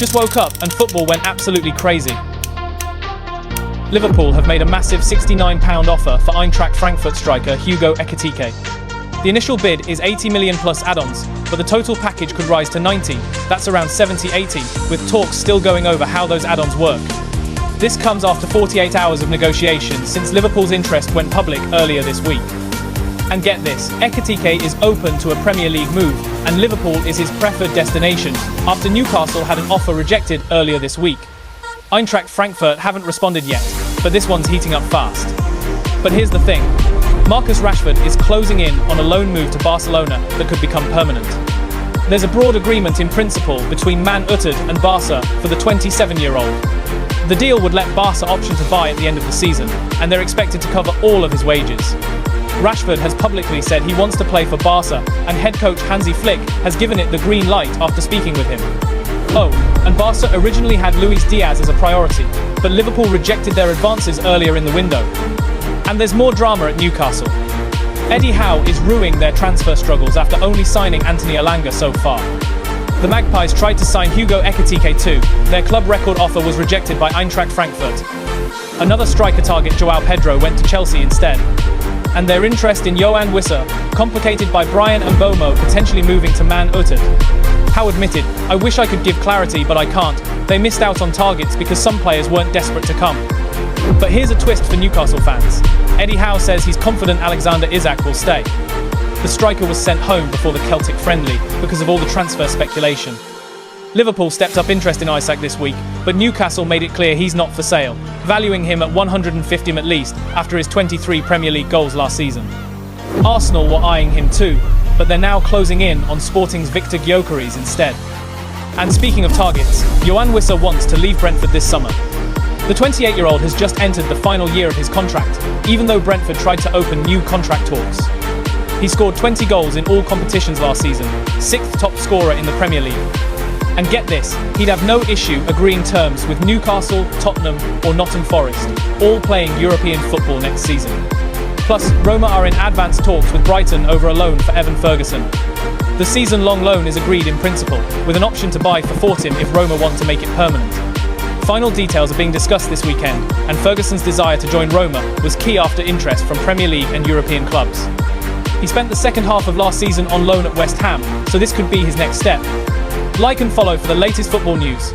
just woke up and football went absolutely crazy. Liverpool have made a massive £69 offer for Eintracht Frankfurt striker Hugo Ekitike. The initial bid is 80 million plus add-ons, but the total package could rise to 90, that's around 70-80, with talks still going over how those add-ons work. This comes after 48 hours of negotiations since Liverpool's interest went public earlier this week. And get this, Ekitike is open to a Premier League move, and Liverpool is his preferred destination, after Newcastle had an offer rejected earlier this week. Eintracht Frankfurt haven't responded yet, but this one's heating up fast. But here's the thing, Marcus Rashford is closing in on a loan move to Barcelona that could become permanent. There's a broad agreement in principle between Man United and Barca for the 27-year-old. The deal would let Barca option to buy at the end of the season, and they're expected to cover all of his wages. Rashford has publicly said he wants to play for Barca, and head coach Hansi Flick has given it the green light after speaking with him. Oh, and Barca originally had Luis Diaz as a priority, but Liverpool rejected their advances earlier in the window. And there's more drama at Newcastle. Eddie Howe is ruining their transfer struggles after only signing Anthony Elanga so far. The Magpies tried to sign Hugo Ekitike too. Their club record offer was rejected by Eintracht Frankfurt. Another striker target, João Pedro, went to Chelsea instead. And their interest in Yohan Wissa, complicated by Brian Mbomo potentially moving to Man United. Howe admitted, "I wish I could give clarity, but I can't. They missed out on targets because some players weren't desperate to come." But here's a twist for Newcastle fans. Eddie Howe says he's confident Alexander Isak will stay. The striker was sent home before the Celtic friendly because of all the transfer speculation. Liverpool stepped up interest in Isak this week, but Newcastle made it clear he's not for sale, valuing him at 150 at least after his 23 Premier League goals last season. Arsenal were eyeing him too, but they're now closing in on Sporting's Victor Gyökeres instead. And speaking of targets, Yohan Wissa wants to leave Brentford this summer. The 28-year-old has just entered the final year of his contract, even though Brentford tried to open new contract talks. He scored 20 goals in all competitions last season, 6th top scorer in the Premier League. And get this, he'd have no issue agreeing terms with Newcastle, Tottenham or Nottingham Forest, all playing European football next season. Plus, Roma are in advanced talks with Brighton over a loan for Evan Ferguson. The season-long loan is agreed in principle, with an option to buy for Fortim if Roma want to make it permanent. Final details are being discussed this weekend, and Ferguson's desire to join Roma was key after interest from Premier League and European clubs. He spent the second half of last season on loan at West Ham, so this could be his next step. Like and follow for the latest football news.